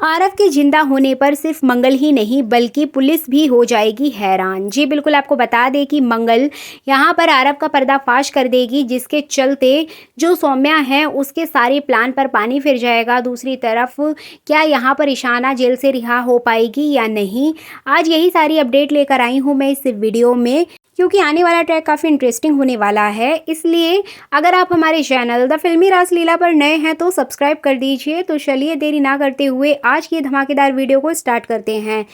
आरव के जिंदा होने पर सिर्फ मंगल ही नहीं बल्कि पुलिस भी हो जाएगी हैरान। जी बिल्कुल, आपको बता दें कि मंगल यहाँ पर आरव का पर्दाफाश कर देगी, जिसके चलते जो सौम्या है उसके सारे प्लान पर पानी फिर जाएगा। दूसरी तरफ क्या यहाँ पर ईशाना जेल से रिहा हो पाएगी या नहीं, आज यही सारी अपडेट लेकर आई हूँ मैं इस वीडियो में, क्योंकि आने वाला ट्रैक काफ़ी इंटरेस्टिंग होने वाला है। इसलिए अगर आप हमारे चैनल द फिल्मी रासलीला पर नए हैं तो सब्सक्राइब कर दीजिए। तो चलिए देरी ना करते हुए आज की धमाकेदार वीडियो को स्टार्ट करते हैं।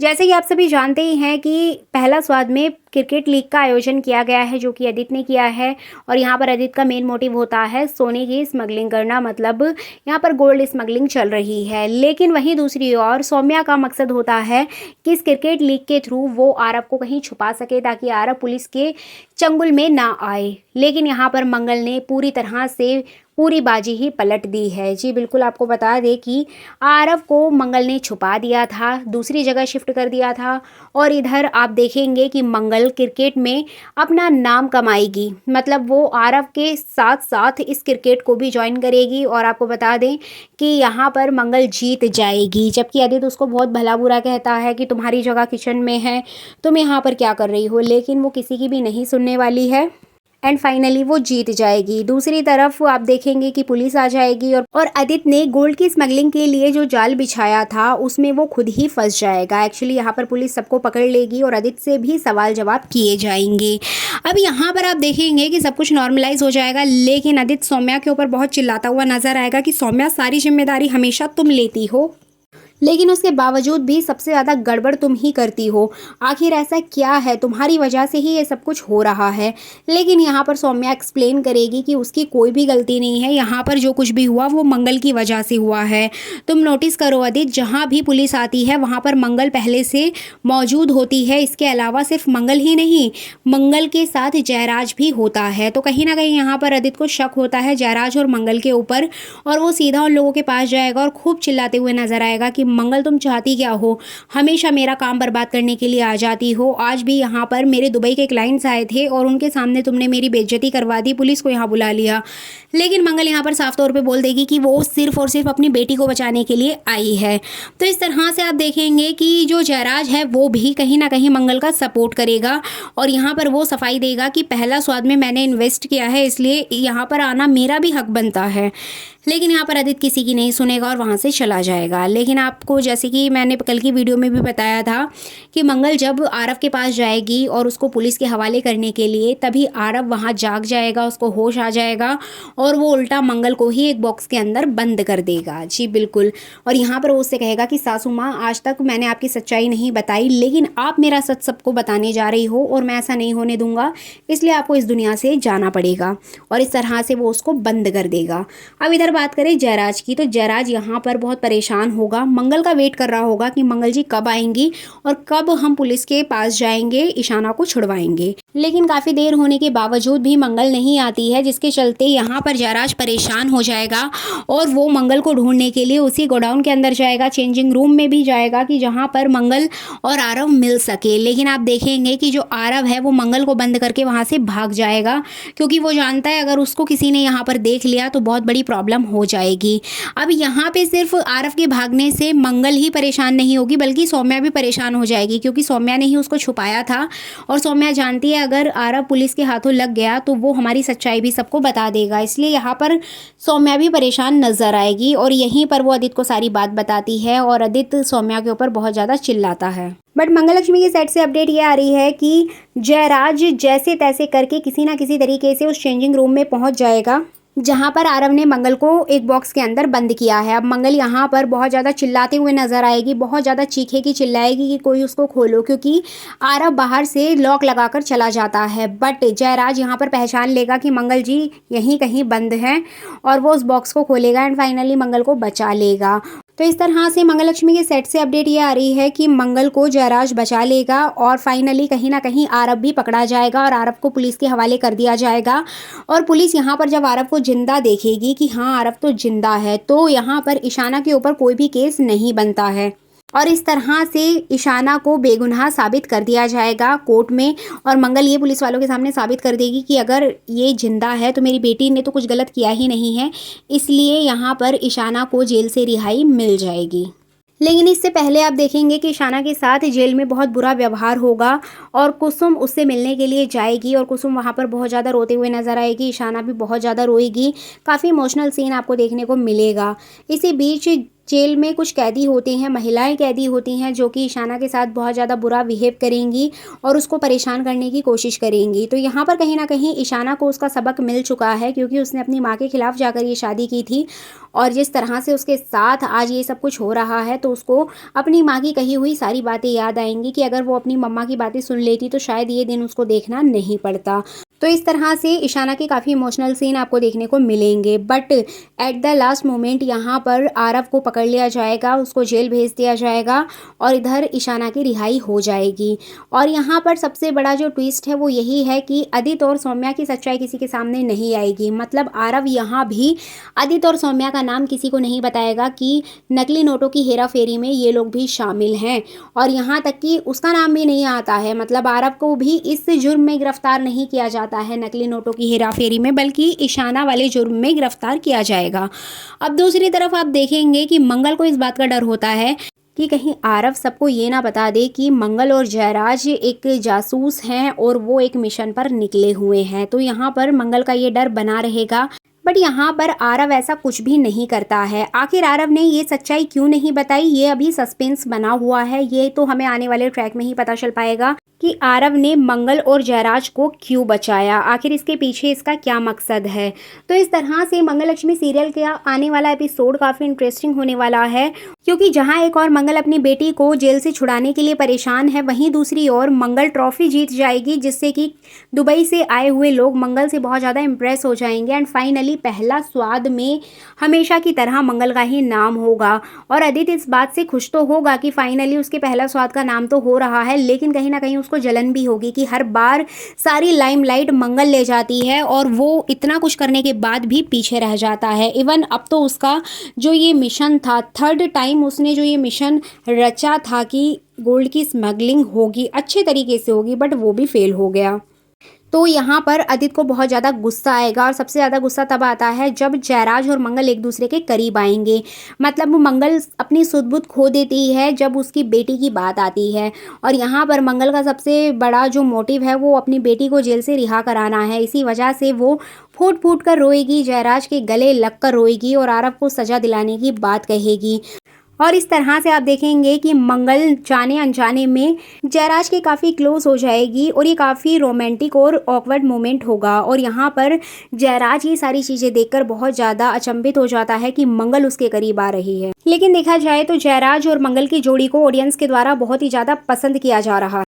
जैसे कि आप सभी जानते ही हैं कि पहला स्वाद में क्रिकेट लीग का आयोजन किया गया है, जो कि अदित ने किया है। और यहाँ पर अदित का मेन मोटिव होता है सोने की स्मगलिंग करना, मतलब यहाँ पर गोल्ड स्मगलिंग चल रही है। लेकिन वहीं दूसरी ओर सौम्या का मकसद होता है कि इस क्रिकेट लीग के थ्रू वो आरव को कहीं छुपा सके, ताकि आरव पुलिस के चंगुल में ना आए। लेकिन यहाँ पर मंगल ने पूरी तरह से पूरी बाजी ही पलट दी है। जी बिल्कुल, आपको बता दें कि आरव को मंगल ने छुपा दिया था, दूसरी जगह शिफ्ट कर दिया था। और इधर आप देखेंगे कि मंगल क्रिकेट में अपना नाम कमाएगी, मतलब वो आरव के साथ साथ इस क्रिकेट को भी ज्वाइन करेगी। और आपको बता दें कि यहाँ पर मंगल जीत जाएगी, जबकि आदित उसको बहुत भला बुरा कहता है कि तुम्हारी जगह किचन में है, तुम यहाँ पर क्या कर रही हो। लेकिन वो किसी की भी नहीं सुनने वाली है एंड फाइनली वो जीत जाएगी। दूसरी तरफ आप देखेंगे कि पुलिस आ जाएगी और आदित्य ने गोल्ड की स्मगलिंग के लिए जो जाल बिछाया था उसमें वो खुद ही फंस जाएगा। एक्चुअली यहाँ पर पुलिस सबको पकड़ लेगी और आदित्य से भी सवाल जवाब किए जाएंगे। अब यहाँ पर आप देखेंगे कि सब कुछ नॉर्मलाइज हो जाएगा, लेकिन आदित्य सौम्या के ऊपर बहुत चिल्लाता हुआ नजर आएगा कि सौम्या, सारी जिम्मेदारी हमेशा तुम लेती हो, लेकिन उसके बावजूद भी सबसे ज़्यादा गड़बड़ तुम ही करती हो। आखिर ऐसा क्या है, तुम्हारी वजह से ही ये सब कुछ हो रहा है। लेकिन यहाँ पर सौम्या एक्सप्लेन करेगी कि उसकी कोई भी गलती नहीं है, यहाँ पर जो कुछ भी हुआ वो मंगल की वजह से हुआ है। तुम नोटिस करो आदित्य, जहाँ भी पुलिस आती है वहाँ पर मंगल पहले से मौजूद होती है। इसके अलावा सिर्फ मंगल ही नहीं, मंगल के साथ जयराज भी होता है। तो कहीं ना कहीं यहाँ पर आदित्य को शक होता है जयराज और मंगल के ऊपर, और वो सीधा उन लोगों के पास जाएगा और खूब चिल्लाते हुए नजर आएगा कि मंगल, तुम चाहती क्या हो, हमेशा मेरा काम बर्बाद करने के लिए आ जाती हो। आज भी यहाँ पर मेरे दुबई के क्लाइंट्स आए थे और उनके सामने तुमने मेरी बेइज्जती करवा दी, पुलिस को यहाँ बुला लिया। लेकिन मंगल यहाँ पर साफ तौर पे बोल देगी कि वो सिर्फ और सिर्फ अपनी बेटी को बचाने के लिए आई है। तो इस तरह से आप देखेंगे कि जो जयराज है वो भी कहीं ना कहीं मंगल का सपोर्ट करेगा, और यहाँ पर वो सफाई देगा कि पहला स्वाद में मैंने इन्वेस्ट किया है, इसलिए यहाँ पर आना मेरा भी हक बनता है। लेकिन यहाँ पर आदित्य किसी की नहीं सुनेगा और वहाँ से चला जाएगा। लेकिन आपको, जैसे कि मैंने कल की वीडियो में भी बताया था, कि मंगल जब आरव के पास जाएगी और उसको पुलिस के हवाले करने के लिए, तभी आरव वहाँ जाग जाएगा, उसको होश आ जाएगा और वो उल्टा मंगल को ही एक बॉक्स के अंदर बंद कर देगा। जी बिल्कुल, और यहाँ पर वो उससे कहेगा कि सासू माँ, आज तक मैंने आपकी सच्चाई नहीं बताई, लेकिन आप मेरा सच सबको बताने जा रही हो और मैं ऐसा नहीं होने दूंगा, इसलिए आपको इस दुनिया से जाना पड़ेगा। और इस तरह से वो उसको बंद कर देगा। अब इधर बात करें जयराज की, तो जयराज यहाँ पर बहुत परेशान होगा, मंगल का वेट कर रहा होगा कि मंगल जी कब आएंगी और कब हम पुलिस के पास जाएंगे, ईशाना को छुड़वाएंगे। लेकिन काफ़ी देर होने के बावजूद भी मंगल नहीं आती है, जिसके चलते यहाँ पर जयराज परेशान हो जाएगा और वो मंगल को ढूंढने के लिए उसी गोडाउन के अंदर जाएगा, चेंजिंग रूम में भी जाएगा कि जहाँ पर मंगल और आरव मिल सके। लेकिन आप देखेंगे कि जो आरव है वो मंगल को बंद करके वहाँ से भाग जाएगा, क्योंकि वो जानता है अगर उसको किसी ने यहाँ पर देख लिया तो बहुत बड़ी प्रॉब्लम हो जाएगी। अब यहाँ पे सिर्फ आरव के भागने से मंगल ही परेशान नहीं होगी, बल्कि सौम्या भी परेशान हो जाएगी, क्योंकि सौम्या ने ही उसको छुपाया था और सौम्या जानती है अगर आरव पुलिस के हाथों लग गया तो वो हमारी सच्चाई भी सबको बता देगा। इसलिए यहाँ पर सौम्या भी परेशान नजर आएगी और यहीं पर वो आदित्य को सारी बात बताती है और आदित्य सौम्या के ऊपर बहुत ज़्यादा चिल्लाता है। बट मंगललक्ष्मी की साइड से अपडेट ये आ रही है कि जयराज जैसे तैसे करके किसी ना किसी तरीके से उस चेंजिंग रूम में पहुंच जाएगा, जहां पर आरव ने मंगल को एक बॉक्स के अंदर बंद किया है। अब मंगल यहाँ पर बहुत ज़्यादा चिल्लाते हुए नजर आएगी, बहुत ज़्यादा चीखेगी, चिल्लाएगी कि कोई उसको खोलो, क्योंकि आरव बाहर से लॉक लगाकर चला जाता है। बट जयराज यहाँ पर पहचान लेगा कि मंगल जी यहीं कहीं बंद हैं और वो उस बॉक्स को खोलेगा एंड फाइनली मंगल को बचा लेगा। तो इस तरह से मंगललक्ष्मी के सेट से अपडेट ये आ रही है कि मंगल को जयराज बचा लेगा और फाइनली कहीं ना कहीं आरव भी पकड़ा जाएगा और आरव को पुलिस के हवाले कर दिया जाएगा। और पुलिस यहाँ पर जब आरव को जिंदा देखेगी कि हाँ आरव तो जिंदा है, तो यहाँ पर ईशाना के ऊपर कोई भी केस नहीं बनता है और इस तरह से ईशाना को बेगुनाह साबित कर दिया जाएगा कोर्ट में। और मंगल ये पुलिस वालों के सामने साबित कर देगी कि अगर ये जिंदा है तो मेरी बेटी ने तो कुछ गलत किया ही नहीं है, इसलिए यहाँ पर ईशाना को जेल से रिहाई मिल जाएगी। लेकिन इससे पहले आप देखेंगे कि ईशाना के साथ जेल में बहुत बुरा व्यवहार होगा और कुसुम उससे मिलने के लिए जाएगी और कुसुम वहाँ पर बहुत ज़्यादा रोते हुए नजर आएगी। ईशाना भी बहुत ज़्यादा रोएगी। काफ़ी इमोशनल सीन आपको देखने को मिलेगा। इसी बीच जेल में कुछ कैदी होते हैं, महिलाएं कैदी होती हैं जो कि ईशाना के साथ बहुत ज़्यादा बुरा बिहेव करेंगी और उसको परेशान करने की कोशिश करेंगी। तो यहाँ पर कहीं ना कहीं ईशाना को उसका सबक मिल चुका है, क्योंकि उसने अपनी माँ के खिलाफ जाकर ये शादी की थी और जिस तरह से उसके साथ आज ये सब कुछ हो रहा है तो उसको अपनी माँ की कही हुई सारी बातें याद आएंगी कि अगर वो अपनी मम्मा की बातें सुन लेती तो शायद ये दिन उसको देखना नहीं पड़ता। तो इस तरह से ईशाना के काफ़ी इमोशनल सीन आपको देखने को मिलेंगे। But at the last moment यहाँ पर आरव को पकड़ लिया जाएगा, उसको जेल भेज दिया जाएगा और इधर ईशाना की रिहाई हो जाएगी। और यहाँ पर सबसे बड़ा जो ट्विस्ट है वो यही है कि आदित्य और सौम्या की सच्चाई किसी के सामने नहीं आएगी। मतलब आरव यहाँ भी आदित्य और सौम्या का नाम किसी को नहीं बताएगा कि नकली नोटों की हेरा फेरी में ये लोग भी शामिल हैं, और यहाँ तक कि उसका नाम भी नहीं आता है। मतलब आरव को भी इस जुर्म में गिरफ्तार नहीं किया जाता है नकली नोटों की हेराफेरी में, बल्कि ईशाना वाले जुर्म में गिरफ्तार किया जाएगा। अब दूसरी तरफ आप देखेंगे कि मंगल को इस बात का डर होता है कि कहीं आरव सबको ये ना बता दे कि मंगल और जयराज एक जासूस हैं और वो एक मिशन पर निकले हुए हैं। तो यहाँ पर मंगल का ये डर बना रहेगा। बट यहाँ पर आरव ऐसा कुछ भी नहीं करता है। आखिर आरव ने ये सच्चाई क्यों नहीं बताई, ये अभी सस्पेंस बना हुआ है। ये तो हमें आने वाले ट्रैक में ही पता चल पाएगा कि आरव ने मंगल और जयराज को क्यों बचाया, आखिर इसके पीछे इसका क्या मकसद है। तो इस तरह से मंगल लक्ष्मी सीरियल का आने वाला एपिसोड काफ़ी इंटरेस्टिंग होने वाला है, क्योंकि जहां एक और मंगल अपनी बेटी को जेल से छुड़ाने के लिए परेशान है, वहीं दूसरी ओर मंगल ट्रॉफी जीत जाएगी, जिससे कि दुबई से आए हुए लोग मंगल से बहुत ज़्यादा इंप्रेस हो जाएंगे। एंड फाइनली पहला स्वाद में हमेशा की तरह मंगल का ही नाम होगा। और आदित्य इस बात से खुश तो होगा कि फाइनली उसके पहला स्वाद का नाम तो हो रहा है, लेकिन कहीं ना कहीं उसको जलन भी होगी कि हर बार सारी लाइमलाइट मंगल ले जाती है और वो इतना कुछ करने के बाद भी पीछे रह जाता है। इवन अब तो उसका जो ये मिशन था, थर्ड टाइम उसने जो ये मिशन रचा था कि गोल्ड की स्मगलिंग होगी, अच्छे तरीके से होगी, बट वो भी फेल हो गया। तो यहाँ पर आदित्य को बहुत ज़्यादा गुस्सा आएगा और सबसे ज़्यादा गुस्सा तब आता है जब जयराज और मंगल एक दूसरे के करीब आएंगे। मतलब वो मंगल अपनी सुध-बुध खो देती है जब उसकी बेटी की बात आती है, और यहाँ पर मंगल का सबसे बड़ा जो मोटिव है वो अपनी बेटी को जेल से रिहा कराना है। इसी वजह से वो फूट फूट कर रोएगी, जयराज के गले लग कर रोएगी और आरव को सज़ा दिलाने की बात कहेगी। और इस तरह से आप देखेंगे कि मंगल जाने अनजाने में जयराज के काफ़ी क्लोज हो जाएगी और ये काफ़ी रोमांटिक और ऑकवर्ड मोमेंट होगा। और यहाँ पर जयराज ये सारी चीज़ें देखकर बहुत ज़्यादा अचंभित हो जाता है कि मंगल उसके करीब आ रही है। लेकिन देखा जाए तो जयराज और मंगल की जोड़ी को ऑडियंस के द्वारा बहुत ही ज़्यादा पसंद किया जा रहा है।